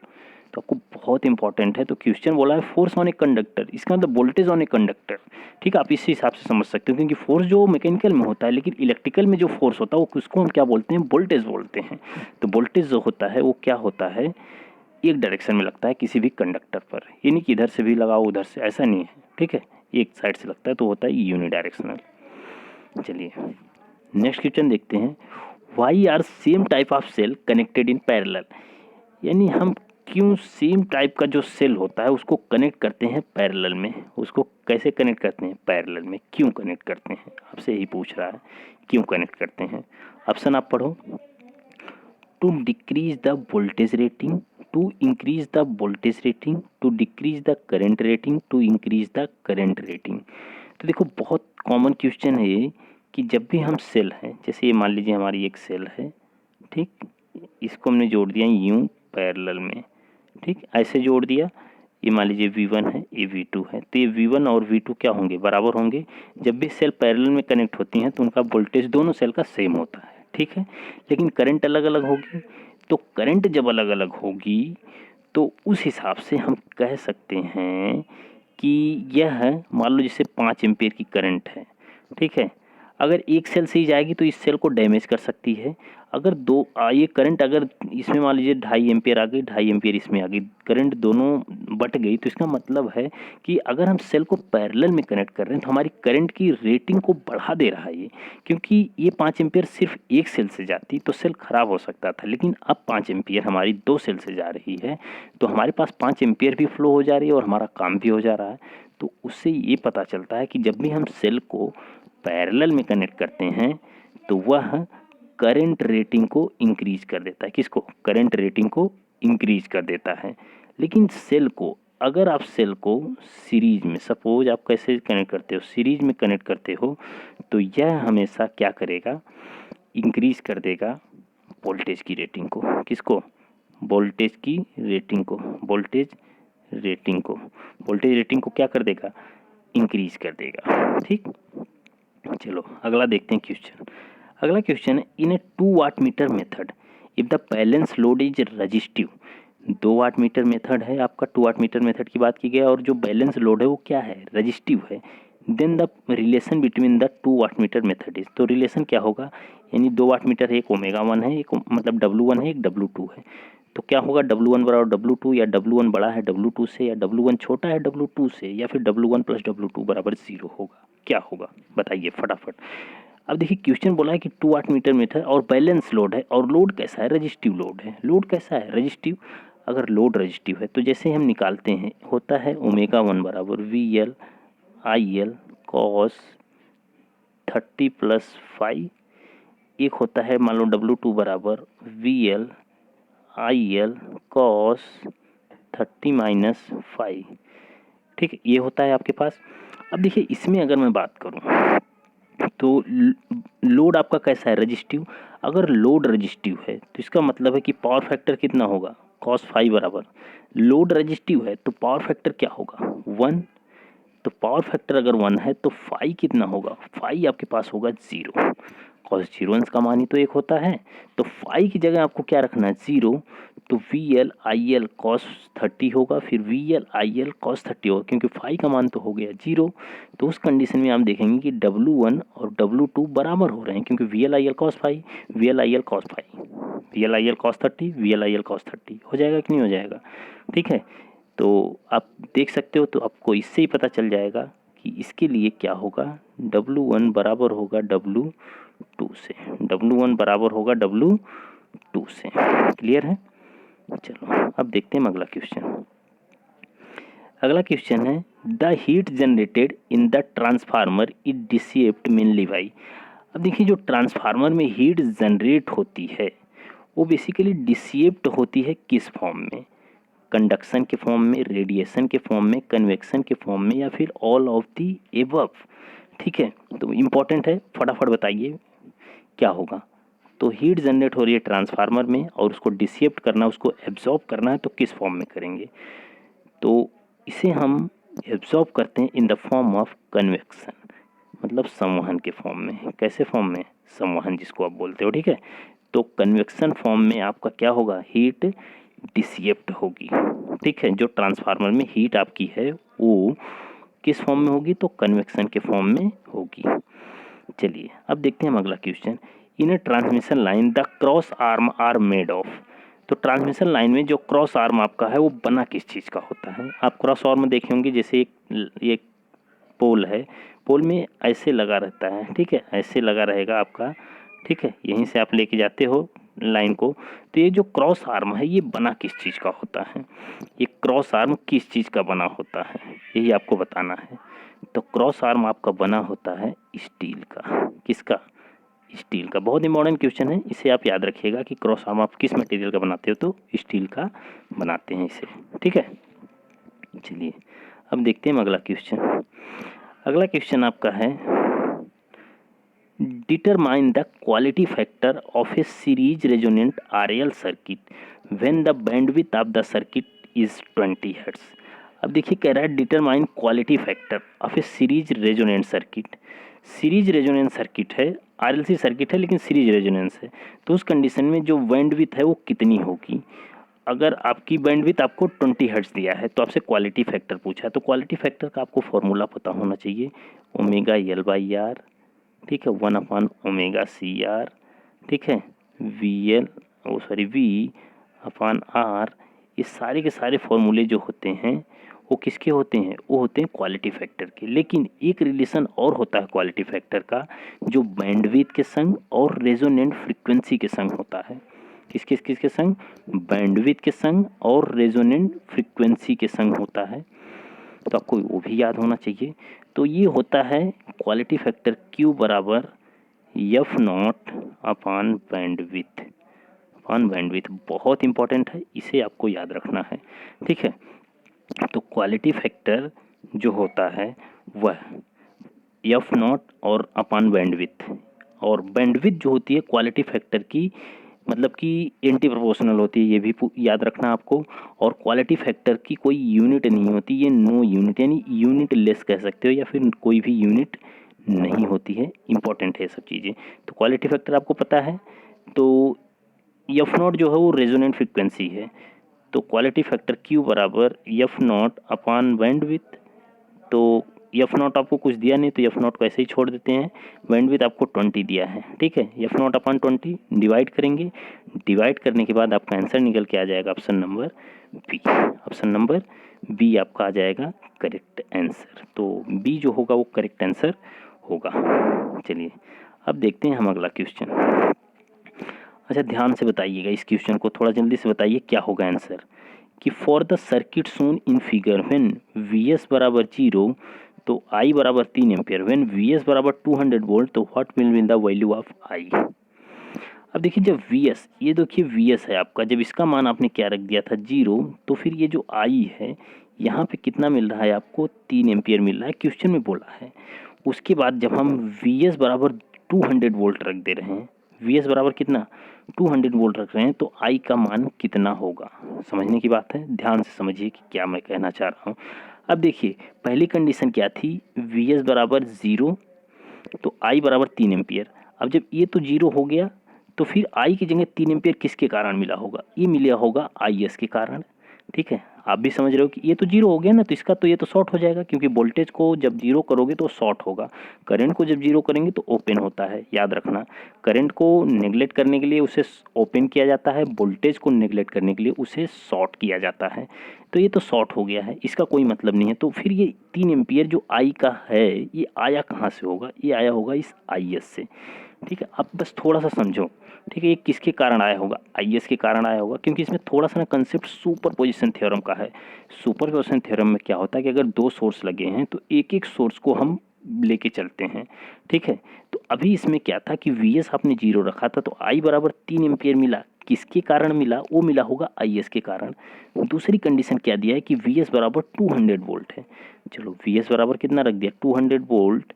तो आपको बहुत इंपॉर्टेंट है। तो क्वेश्चन बोला है फोर्स ऑन ए कंडक्टर, इसका मतलब वोल्टेज ऑन ए कंडक्टर। ठीक है, आप इसी हिसाब से समझ सकते हो, क्योंकि फोर्स जो मैकेनिकल में होता है लेकिन इलेक्ट्रिकल में जो फोर्स होता है वो उसको हम क्या बोलते हैं, वोल्टेज बोलते हैं। तो वोल्टेज जो होता है वो क्या होता है, एक डायरेक्शन में लगता है किसी भी कंडक्टर पर, यानी कि इधर से भी लगाओ उधर से, ऐसा नहीं है। ठीक है, एक साइड से लगता है तो होता है यूनि डायरेक्शनल। चलिए नेक्स्ट क्वेश्चन देखते हैं, why are same type of cell connected in parallel. यानी हम क्यों सेम टाइप का जो सेल होता है उसको कनेक्ट करते हैं पैरेलल में, उसको कैसे कनेक्ट करते हैं पैरेलल में, क्यों कनेक्ट करते हैं, आपसे यही पूछ रहा है क्यों कनेक्ट करते हैं। ऑप्शन आप पढ़ो, to decrease the voltage rating, to increase the voltage rating, to decrease the current rating, to increase the current rating. तो देखो बहुत कॉमन क्वेश्चन है ये कि जब भी हम सेल हैं, जैसे ये मान लीजिए हमारी एक सेल है, ठीक, इसको हमने जोड़ दिया यूं पैरेलल में, ठीक ऐसे जोड़ दिया। ये मान लीजिए V1 है, ये V2 है, तो ये V1 और V2 क्या होंगे, बराबर होंगे। जब भी सेल पैरेलल में कनेक्ट होती हैं तो उनका वोल्टेज दोनों सेल का सेम होता है, ठीक है। लेकिन करंट अलग अलग होगी, तो करंट जब अलग अलग होगी तो उस हिसाब से हम कह सकते हैं कि यह मान लो जैसे 5 एम्पियर की करंट है, ठीक है, अगर एक सेल से ही जाएगी तो इस सेल को डैमेज कर सकती है। अगर ये करंट अगर इसमें मान लीजिए 2.5 एम्पियर आ गई, 2.5 एम्पियर इसमें आ गई, करंट दोनों बट गई, तो इसका मतलब है कि अगर हम सेल को पैरेलल में कनेक्ट कर रहे हैं तो हमारी करंट की रेटिंग को बढ़ा दे रहा है ये, क्योंकि ये 5 एम्पियर सिर्फ एक सेल से जाती तो सेल खराब हो सकता था, लेकिन अब 5 एम्पियर हमारी 2 सेल से जा रही है तो हमारे पास 5 एम्पियर भी फ्लो हो जा रही है और हमारा काम भी हो जा रहा है। तो उससे ये पता चलता है कि जब भी हम सेल को पैरेलल में कनेक्ट करते हैं तो वह करंट रेटिंग को इंक्रीज कर देता है, किसको, करंट रेटिंग को इंक्रीज कर देता है। लेकिन सेल को, अगर आप सेल को सीरीज में, सपोज आप कैसे कनेक्ट करते हो, सीरीज में कनेक्ट करते हो, तो यह हमेशा क्या करेगा, इंक्रीज कर देगा वोल्टेज की रेटिंग को, किसको, वोल्टेज की रेटिंग को, वोल्टेज रेटिंग को, वोल्टेज रेटिंग को क्या कर देगा, इंक्रीज कर देगा। ठीक, चलो अगला देखते हैं क्वेश्चन। अगला क्वेश्चन है, in a 2 watt meter method if the balance load is resistive. 2 watt meter method है आपका, 2 वाट मीटर मेथड की बात की गई और जो बैलेंस लोड है वो क्या है, रजिस्टिव है। Then the relation between the 2 watt meter method is, तो रिलेशन क्या होगा, यानी 2 वाट मीटर है, एक ओमेगा 1 है, एक मतलब W1 है, एक W2 है। तो क्या होगा, W1 बराबर W2, या W1 बड़ा है W2 से, या W1 छोटा है W2 से, या फिर W1 प्लस W2 बराबर 0 होगा। क्या होगा बताइए फटाफट। अब देखिए क्वेश्चन बोला है कि 2 वाट मीटर में था और बैलेंस लोड है, और लोड कैसा है, रजिस्टिव लोड है। लोड कैसा है, रजिस्टिव। अगर लोड रजिस्टिव है तो जैसे हम निकालते हैं, होता है ω1 बराबर VL IL cos 30 प्लस 5। एक होता है मान लो W2 बराबर VL IL cos 30 माइनस 5। ठीक है, ये होता है आपके पास। अब देखिए इसमें अगर मैं बात करूं तो लोड आपका कैसा है, रजिस्टिव। अगर लोड रजिस्टिव है तो इसका मतलब है कि पावर फैक्टर कितना होगा, cos 5 बराबर। लोड रजिस्टिव है तो पावर फैक्टर क्या होगा, 1। तो पावर फैक्टर अगर 1 है तो फाई कितना होगा, फाई आपके पास होगा 0। cos 0 अंश का मान ही तो 1 होता है, तो फाई की जगह आपको क्या रखना है, 0। तो VL IL cos 30 होगा, फिर VL IL cos 30 होगा, क्योंकि फाई का मान तो हो गया 0। तो उस कंडीशन में आप देखेंगे कि W1 और W2 बराबर हो रहे हैं, क्योंकि VL IL cos 5 VL IL cos 5 VL IL cos 30 VL IL cos 30 हो जाएगा कि नहीं हो जाएगा। ठीक है, तो आप देख सकते हो, तो आपको इससे ही पता चल जाएगा कि इसके लिए क्या होगा, W1 बराबर होगा W2 से, W1 बराबर होगा W2 से। क्लियर है। चलो अब देखते हैं अगला क्वेश्चन। अगला क्वेश्चन है, the heat generated in the transformer is dissipate mainly by. अब देखिए जो ट्रांसफार्मर में हीट जनरेट होती है वो बेसिकली डिसिपेट होती है किस फॉर्म में, कंडक्शन के फॉर्म में, रेडिएशन के फॉर्म में, कन्वेक्शन के फॉर्म में, या फिर ऑल ऑफ दी एबव। ठीक है, तो इम्पॉर्टेंट है, फटाफट बताइए क्या होगा। तो हीट जनरेट हो रही है ट्रांसफार्मर में और उसको डिसिपेट करना, उसको एब्जॉर्ब करना है, तो किस फॉर्म में करेंगे, तो इसे हम एब्जॉर्ब करते हैं in the form of convection, मतलब संवहन के फॉर्म में। कैसे फॉर्म में, संवहन जिसको आप बोलते हो। ठीक है, तो कन्वेक्शन फॉर्म में आपका क्या होगा, हीट डिसिपेट होगी। ठीक है, जो ट्रांसफार्मर में हीट आपकी है वो किस फॉर्म में होगी, तो कन्वेक्शन के फॉर्म में होगी। चलिए अब देखते हैं हम अगला question. In a transmission line the cross arm are made of. तो ट्रांसमिशन लाइन में जो क्रॉस आर्म आपका है वो बना किस चीज़ का होता है। आप क्रॉस आर्म देखे होंगे, जैसे एक पोल है, पोल में ऐसे लगा रहता है। ठीक है, ऐसे लगा रहेगा आपका। ठीक है, यहीं से आप लेके जाते हो लाइन को। तो ये जो क्रॉस आर्म है ये बना किस चीज़ का होता है, ये क्रॉस आर्म किस चीज़ का बना होता है, यही आपको बताना है। तो क्रॉस आर्म आपका बना होता है स्टील का। किसका, स्टील का। बहुत इंपॉर्टेंट क्वेश्चन है, इसे आप याद रखिएगा कि क्रॉस आर्म आप किस मटेरियल का बनाते हो, तो स्टील का बनाते हैं इसे। ठीक है, चलिए अब देखते हैं अगला क्वेश्चन। अगला क्वेश्चन आपका है, determine the quality factor of a series resonant RL circuit when the bandwidth of the circuit is 20 Hz। अब देखिए कह रहा है determine quality factor of A series resonant circuit. Series resonant circuit है, RLC circuit है लेकिन series resonance है, तो उस कंडीशन में जो बैंडविड्थ है वो कितनी होगी। अगर आपकी बैंडविड्थ आपको 20 हर्ट्ज दिया है तो आपसे क्वालिटी फैक्टर पूछा है, तो क्वालिटी फैक्टर का आपको फॉर्मूला पता होना चाहिए, ω/L/R। ठीक है, 1/ω/CR। ठीक है, V/R। ये सारे के सारे फॉर्मूले जो होते हैं वो किसके होते हैं, वो होते हैं क्वालिटी फैक्टर के। लेकिन एक रिलेशन और होता है क्वालिटी फैक्टर का, जो बैंडविड्थ के संग और रेजोनेंट फ्रीक्वेंसी के संग होता है। किसके संग, बैंडविड्थ के संग और रेजोनेंट फ्रीक्वेंसी के संग होता है, तो आपको वो भी याद होना चाहिए। तो ये होता है क्वालिटी फैक्टर Q बराबर F0/बैंडविड्थ। बैंडविड्थ बहुत इंपॉर्टेंट है, इसे आपको याद रखना है। ठीक है, तो क्वालिटी फैक्टर जो होता है वह F0 और अपॉन बैंडविड्थ, और बैंडविड्थ जो होती है क्वालिटी फैक्टर की मतलब कि एंटी प्रोपोर्शनल होती है, ये भी याद रखना आपको। और क्वालिटी फैक्टर की कोई यूनिट नहीं होती, ये नो यूनिट, यानी यूनिट लेस कह सकते हो, या फिर कोई भी यूनिट नहीं होती है। इंपॉर्टेंट है सब चीज़ें। तो क्वालिटी फैक्टर आपको पता है, तो F0 जो है वो रेजोनेंट फ्रिक्वेंसी है, तो क्वालिटी फैक्टर Q बराबर F0 अपॉन बैंडविड्थ। तो एफ नॉट आपको कुछ दिया नहीं तो एफ नॉट को ऐसे ही छोड़ देते हैं। बैंडविड्थ आपको 20 दिया है, ठीक है। एफ नॉट अपन 20 डिवाइड करेंगे, डिवाइड करने के बाद आपका आंसर निकल के आ जाएगा option number B. Option number B आपका आ जाएगा करेक्ट आंसर। तो बी जो होगा वो करेक्ट आंसर होगा। चलिए अब देखते हैं हम अगला क्वेश्चन। अच्छा ध्यान से बताइएगा इस क्वेश्चन को, थोड़ा जल्दी से बताइए क्या होगा आंसर। कि for the circuit shown in figure when V S बराबर 0 तो आई बराबर 3 एम्पियर, व्हेन वी एस बराबर 200 वोल्ट तो what will be the value of I. अब देखिए जब वी एस, ये देखिए वी एस है आपका, जब इसका मान आपने क्या रख दिया था 0 तो फिर ये जो आई है यहाँ पे कितना मिल रहा है आपको 3 एम्पियर मिल रहा है, क्वेश्चन में बोला है। उसके बाद जब हम वी एस बराबर 200 वोल्ट रख दे रहे हैं, वी एस बराबर कितना 200 वोल्ट रख रहे हैं तो आई का मान कितना होगा, समझने की बात है। ध्यान से समझिए कि क्या मैं कहना चाह रहा हूँ। अब देखिए पहली कंडीशन क्या थी, वी एस बराबर 0 तो आई बराबर 3 एम्पियर। अब जब ये तो 0 हो गया तो फिर आई की जगह 3 एम्पियर किसके कारण मिला होगा, ये मिला होगा आई एस के कारण, ठीक है। आप भी समझ रहे हो कि ये तो 0 हो गया ना, तो इसका तो ये तो शॉर्ट हो जाएगा, क्योंकि वोल्टेज को जब 0 करोगे तो शॉर्ट होगा, करंट को जब 0 करेंगे तो ओपन होता है, याद रखना। करंट को नेगलेक्ट करने के लिए उसे ओपन किया जाता है, वोल्टेज को नेगलेक्ट करने के लिए उसे शॉर्ट किया जाता है। तो ये तो शॉर्ट हो गया है, इसका कोई मतलब नहीं है। तो फिर ये 3 एम्पियर जो आई का है ये आया कहाँ से होगा, ये आया होगा इस आई एस से, ठीक है। अब बस थोड़ा सा समझो, ठीक है। ये किसके कारण आया होगा, आई एस के कारण आया होगा, क्योंकि इसमें थोड़ा सा ना कंसेप्ट सुपर पोजिशन थ्योरम का है। सुपर पोजिशन थ्योरम में क्या होता है कि अगर 2 सोर्स लगे हैं तो एक एक सोर्स को हम लेके चलते हैं, ठीक है। तो अभी इसमें क्या था कि वी एस आपने 0 रखा था तो आई बराबर 3 एम्पियर मिला, किसके कारण मिला, वो मिला होगा आई एस के कारण। दूसरी कंडीशन क्या दिया है कि वी एस बराबर 200 वोल्ट है। चलो वी एस बराबर कितना रख दिया 200 वोल्ट,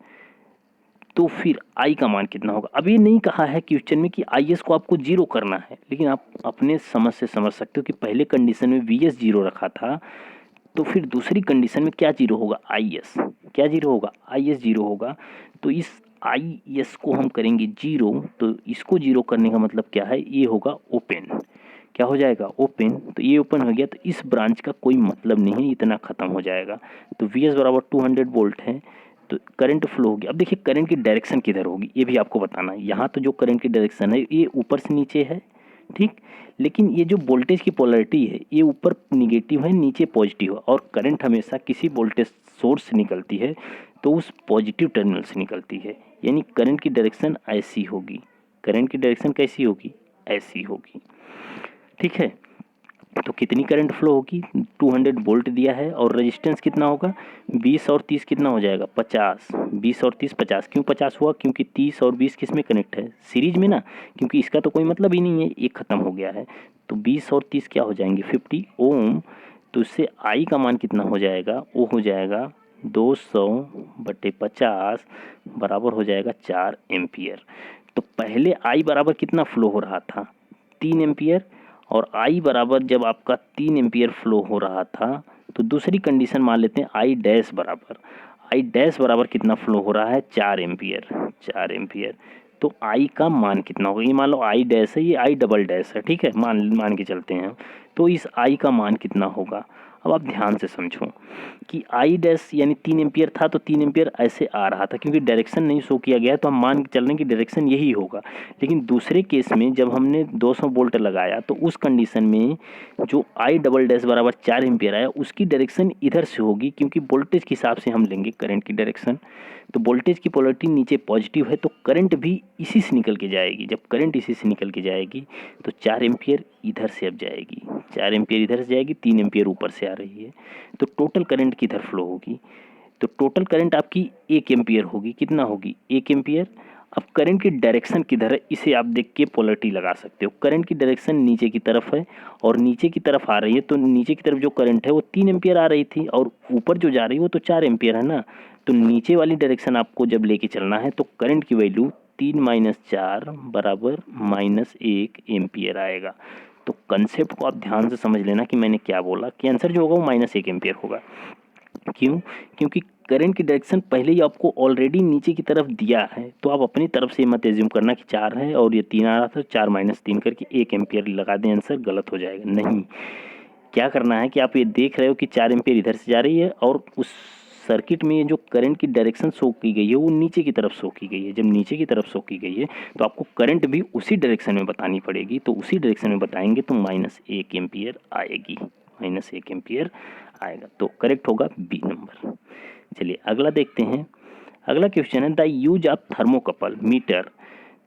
तो फिर आई का मान कितना होगा। अब ये नहीं कहा है क्वेश्चन में कि आई एस को आपको 0 करना है, लेकिन आप अपने समझ से समझ सकते हो कि पहले कंडीशन में वी एस 0 रखा था तो फिर दूसरी कंडीशन में क्या 0 होगा, आई एस क्या 0 होगा, आई एस 0 होगा। तो इस आई एस को हम करेंगे 0, तो इसको 0 करने का मतलब क्या है, ये होगा ओपन, क्या हो जाएगा ओपन। तो ये ओपन हो गया तो इस ब्रांच का कोई मतलब नहीं है, इतना खत्म हो जाएगा। तो वी एस बराबर 200 वोल्ट है तो करंट फ्लो होगी। अब देखिए करंट की डायरेक्शन किधर होगी ये भी आपको बताना है। यहाँ तो जो करंट की डायरेक्शन है ये ऊपर से नीचे है, ठीक, लेकिन ये जो वोल्टेज की पोलैरिटी है ये ऊपर निगेटिव है नीचे पॉजिटिव है, और करंट हमेशा किसी वोल्टेज सोर्स से निकलती है तो उस पॉजिटिव टर्मिनल से निकलती है, यानी करंट की डायरेक्शन ऐसी होगी। करंट की डायरेक्शन कैसी होगी, ऐसी होगी, ठीक है। तो कितनी करंट फ्लो होगी, 200 वोल्ट दिया है, और रेजिस्टेंस कितना होगा 20 और 30 कितना हो जाएगा 50, 20 और 30 50। क्यों 50 हुआ, क्योंकि 30 और 20 किस में कनेक्ट है, सीरीज में ना, क्योंकि इसका तो कोई मतलब ही नहीं है, एक खत्म हो गया है। तो 20 और 30 क्या हो जाएंगे 50 ओम। तो इससे आई का मान कितना हो जाएगा, वो हो जाएगा 200/50 बराबर हो जाएगा 4 एम्पियर। तो पहले आई बराबर कितना फ्लो हो रहा था 3 एम्पियर, और आई बराबर जब आपका 3 एम्पियर फ्लो हो रहा था तो दूसरी कंडीशन मान लेते हैं आई डैश बराबर, आई डैश बराबर कितना फ्लो हो रहा है 4 एम्पियर, 4 एम्पियर। तो आई का मान कितना होगा, ये मान लो आई डैश है, ये आई डबल डैश है, ठीक है, मान के चलते हैं। तो इस आई का मान कितना होगा। अब आप ध्यान से समझो कि आई डैश यानी 3 एम्पियर था तो 3 एम्पियर ऐसे आ रहा था, क्योंकि डायरेक्शन नहीं शो किया गया है तो हम मान के चल रहे हैं कि डायरेक्शन यही होगा। लेकिन दूसरे केस में जब हमने 200 वोल्ट लगाया तो उस कंडीशन में जो आई डबल डैश बराबर 4 एम्पियर आया उसकी डायरेक्शन इधर से होगी, क्योंकि वोल्टेज के हिसाब से हम लेंगे करंट की डायरेक्शन। तो वोल्टेज की पोलैरिटी नीचे पॉजिटिव है तो करंट भी इसी से निकल के जाएगी। जब करंट इसी से निकल के जाएगी तो 4 एम्पियर इधर से अब जाएगी, 4 एम्पियर इधर से जाएगी, 3 एम्पियर ऊपर से आ रही है। तो टोटल करंट किधर फ्लो होगी, तो टोटल करंट आपकी 1 एम्पियर होगी, कितना होगी 1 एम्पियर। अब करंट की डायरेक्शन किधर है इसे आप देख के पोलैरिटी लगा सकते हो। करंट की डायरेक्शन नीचे की तरफ है और नीचे की तरफ आ रही है, तो नीचे की तरफ जो करंट है वो 3 एम्पियर आ रही थी और ऊपर जो जा रही है वो तो 4 एम्पियर है ना। तो नीचे वाली डायरेक्शन आपको जब लेके चलना है तो करंट की वैल्यू 3 - 4 बराबर -1 एम्पियर आएगा। तो कंसेप्ट को आप ध्यान से समझ लेना कि मैंने क्या बोला, कि आंसर जो होगा वो -1 एम्पियर होगा। क्यों, क्योंकि करंट की डायरेक्शन पहले ही आपको ऑलरेडी नीचे की तरफ दिया है, तो आप अपनी तरफ से मत एज्यूम करना कि 4 है और ये 3 आ रहा था, 4 - 3 करके 1 एम्पियर लगा दें, आंसर गलत हो जाएगा। नहीं, क्या करना है कि आप ये देख रहे हो कि 4 एम्पियर इधर से जा रही है और उस सर्किट में जो करंट की डायरेक्शन शो की गई है वो नीचे की तरफ शो की गई है। जब नीचे की तरफ शो की गई है तो आपको करंट भी उसी डायरेक्शन में बतानी पड़ेगी, तो उसी डायरेक्शन में बताएंगे तो -1 एम्पियर आएगी, -1 एम्पियर आएगा। तो करेक्ट होगा बी नंबर। चलिए अगला देखते हैं। अगला क्वेश्चन है the use of thermocouple meter.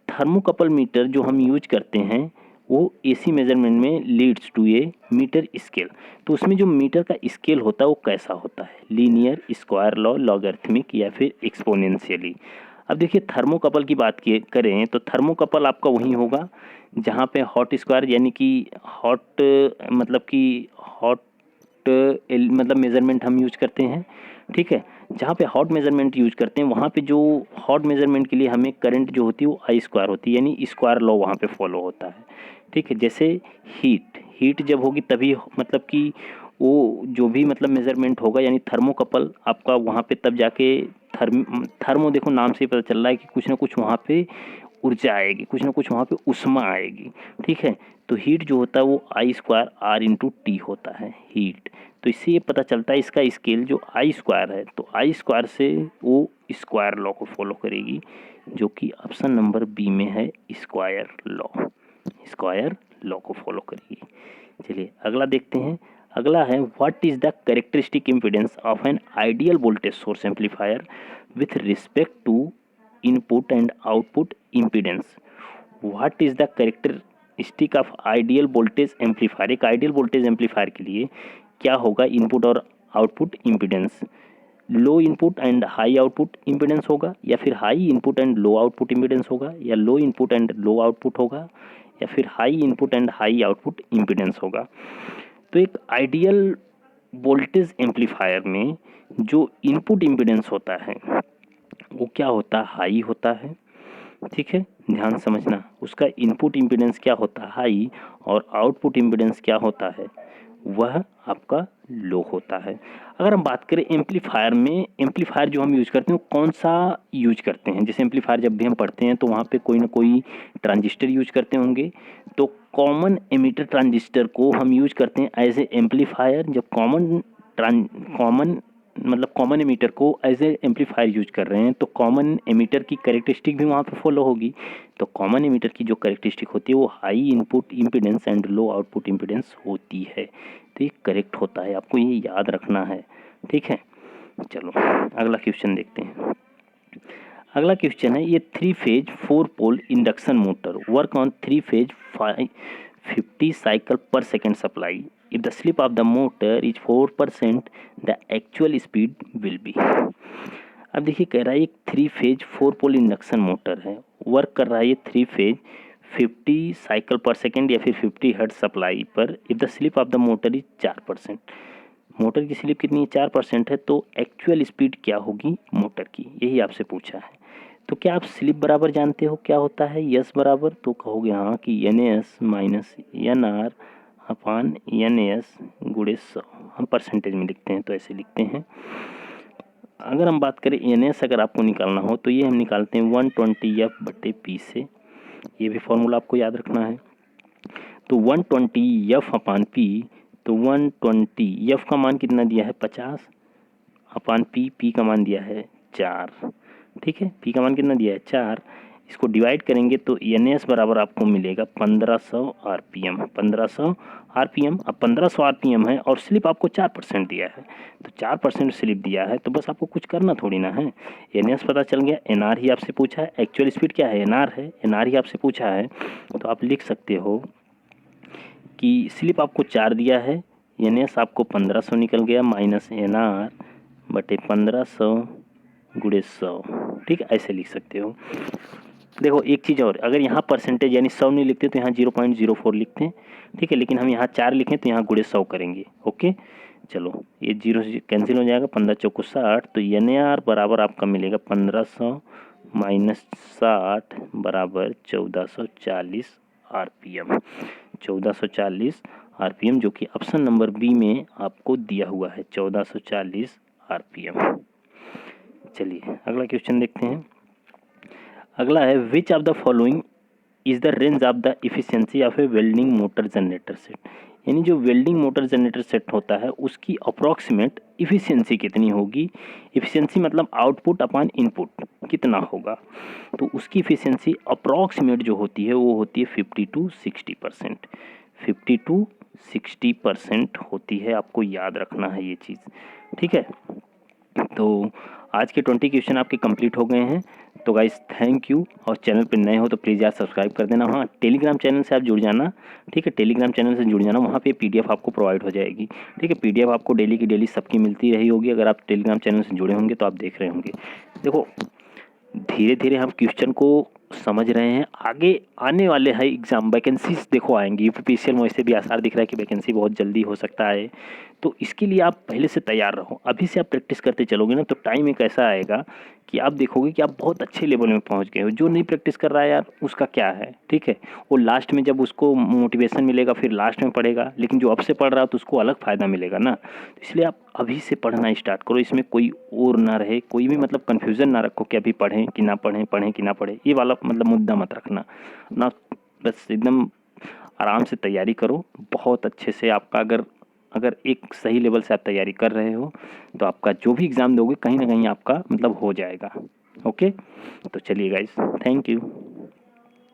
Thermocouple meter जो हम यूज करते हैं वो एसी मेजरमेंट में leads to a meter scale. तो उसमें जो मीटर का स्केल होता है वो कैसा होता है, लीनियर, स्क्वायर लॉ, लॉगरिथमिक या फिर एक्सपोनेंशियली। अब देखिए थर्मोकपल की बात करें तो थर्मोकपल आपका वही होगा जहाँ पे हॉट स्क्वायर यानी कि हॉट मतलब कि हॉट मतलब मेजरमेंट हम यूज करते हैं, ठीक है। जहाँ पे हॉट मेजरमेंट यूज करते हैं वहाँ पे जो हॉट मेजरमेंट के लिए हमें करंट जो होती है वो आई स्क्वायर होती है, यानी स्क्वायर लॉ वहाँ पे फॉलो होता है, ठीक है। जैसे हीट जब होगी तभी मतलब कि वो जो भी मतलब मेजरमेंट होगा यानी थर्मोकपल आपका वहाँ पे तब जाके थर्मो देखो नाम से ही पता चल रहा है कि कुछ ना कुछ वहाँ पे ऊर्जा आएगी, कुछ ना कुछ वहाँ पे उष्मा आएगी, ठीक है। तो हीट जो होता है वो आई स्क्वायर आर इंटू टी होता है हीट। तो इससे ये पता चलता है इसका स्केल जो आई स्क्वायर है, तो आई स्क्वायर से वो स्क्वायर लॉ को फॉलो करेगी, जो कि ऑप्शन नंबर बी में है स्क्वायर लॉ को फॉलो करेगी। चलिए अगला देखते हैं। अगला है what is the characteristic impedance of an ideal voltage source amplifier with respect to input and output impedance. What is the characteristic of ideal voltage amplifier. एक आइडियल वोल्टेज एम्पलीफायर के लिए क्या होगा इनपुट और output impedance, low input and high output impedance होगा, या फिर high input and low output impedance होगा, या low input and low output होगा, या फिर high input and high output impedance होगा। तो एक आइडियल वोल्टेज एम्पलीफायर में जो इनपुट इम्पीडेंस होता है वो क्या होता है, हाई होता है, ठीक है। ध्यान समझना, उसका इनपुट इम्पीडेंस क्या होता है, हाई, और आउटपुट इम्पीडेंस क्या होता है, वह आपका लो होता है। अगर हम बात करें एम्पलीफायर में, एम्पलीफायर जो हम यूज करते हैं वो कौन सा यूज करते हैं, जैसे एम्पलीफायर जब भी हम पढ़ते हैं तो वहाँ पे कोई ना कोई ट्रांजिस्टर यूज करते होंगे, तो कॉमन एमिटर ट्रांजिस्टर को हम यूज करते हैं एज ए एम्पलीफायर। जब कॉमन एमीटर को एज ए एम्पलीफायर यूज कर रहे हैं तो कॉमन एमीटर की कैरेक्टरिस्टिक भी वहाँ पे फॉलो होगी। तो कॉमन एमीटर की जो कैरेक्टरिस्टिक होती है वो high input impedance and low output impedance होती है। तो ये करेक्ट होता है, आपको ये याद रखना है, ठीक है। चलो अगला क्वेश्चन देखते हैं। अगला क्वेश्चन है ये 3 phase 4 pole induction motor work on 3 phase 50 cycle per second supply. If the slip of the motor is 4%, the actual speed will be। अब देखिए कह रहा है एक 3 फेज 4 पोल इंडक्शन मोटर है, वर्क कर रहा है ये 3 फेज 50 साइकिल पर सेकेंड या फिर 50 हर्ट्ज सप्लाई पर। If the slip of the motor is 4%, motor की स्लिप कितनी है, 4% है, तो एक्चुअल स्पीड क्या होगी मोटर की, यही आपसे पूछा है। तो क्या आप स्लिप बराबर जानते हो क्या होता है, यस बराबर, तो कहोगे हाँ कि NS माइनस NR अपान NS गुणे 100, हम परसेंटेज में लिखते हैं तो ऐसे लिखते हैं। अगर हम बात करें NS अगर आपको निकालना हो तो ये हम निकालते हैं 120F/P से, ये भी फॉर्मूला आपको याद रखना है। तो 120F अपान P, तो 120 F का मान कितना दिया है 50 अपान P का मान दिया है 4, ठीक है। P का मान कितना दिया है 4, इसको डिवाइड करेंगे तो NS बराबर आपको मिलेगा 1500 RPM। 1500 RPM, अब 1500 RPM है और स्लिप आपको 4% दिया है, तो 4% स्लिप दिया है तो बस आपको कुछ करना थोड़ी ना है। NS पता चल गया, NR ही आपसे पूछा है, एक्चुअल स्पीड क्या है NR है, NR ही आपसे पूछा है, तो आप लिख सकते हो कि स्लिप आपको 4 दिया है, NS आपको 1500 निकल गया माइनस NR बटे 1500 गुणे 100, ठीक है, ऐसे लिख सकते हो। देखो एक चीज़ और, अगर यहाँ परसेंटेज यानी 100 नहीं लिखते तो यहाँ 0.04 लिखते हैं, ठीक है, लेकिन हम यहाँ 4 लिखें तो यहाँ गुणे 100 करेंगे, ओके। चलो ये 0 से कैंसिल हो जाएगा, 15 चौको 60, तो NAR बराबर आपका मिलेगा 1500 माइनस 60 बराबर 1440 RPM। 1440 RPM जो कि ऑप्शन नंबर बी में आपको दिया हुआ है 1440 RPM। चलिए अगला क्वेश्चन देखते हैं। अगला है which of the following is the range of the efficiency of A welding motor generator set. यानी जो वेल्डिंग मोटर जनरेटर सेट होता है उसकी अप्रॉक्सीमेट इफ़िशियंसी कितनी होगी। इफ़िशियंसी मतलब आउटपुट अपॉन इनपुट कितना होगा, तो उसकी इफ़िशियंसी अप्रॉक्सीमेट जो होती है वो होती है 50 to 60%। 50 to 60% होती है, आपको याद रखना है ये चीज़, ठीक है। तो आज के 20 क्वेश्चन आपके कंप्लीट हो गए हैं। तो गाइस थैंक यू, और चैनल पर नए हो तो प्लीज़ यार सब्सक्राइब कर देना। हाँ, टेलीग्राम चैनल से आप जुड़ जाना, ठीक है, टेलीग्राम चैनल से जुड़ जाना, वहाँ पे पीडीएफ आपको प्रोवाइड हो जाएगी, ठीक है। पीडीएफ आपको डेली की डेली सबकी मिलती रही होगी, अगर आप टेलीग्राम चैनल से जुड़े होंगे तो आप देख रहे होंगे। देखो धीरे धीरे हम क्वेश्चन को समझ रहे हैं, आगे आने वाले है एग्ज़ाम वैकेंसीज देखो आएंगी, यूपीपीसीएल में वैसे भी आसार दिख रहा है कि वैकेंसी बहुत जल्दी हो सकता है, तो इसके लिए आप पहले से तैयार रहो। अभी से आप प्रैक्टिस करते चलोगे ना तो टाइम एक ऐसा आएगा कि आप देखोगे कि आप बहुत अच्छे लेवल में पहुंच गए हो। जो नहीं प्रैक्टिस कर रहा है यार उसका क्या है, ठीक है, वो लास्ट में जब उसको मोटिवेशन मिलेगा फिर लास्ट में पढ़ेगा, लेकिन जो अब से पढ़ रहा है तो उसको अलग फ़ायदा मिलेगा ना। तो इसलिए आप अभी से पढ़ना स्टार्ट करो, इसमें कोई और ना रहे, कोई भी मतलब कन्फ्यूज़न ना रखो कि अभी पढ़ें कि ना पढ़ें, पढ़ें कि ना पढ़ें, ये वाला मतलब मुद्दा मत रखना ना। बस एकदम आराम से तैयारी करो बहुत अच्छे से। आपका अगर अगर एक सही लेवल से आप तैयारी कर रहे हो तो आपका जो भी एग्ज़ाम दोगे कहीं ना कहीं आपका मतलब हो जाएगा। ओके, तो चलिए गाइस, थैंक यू।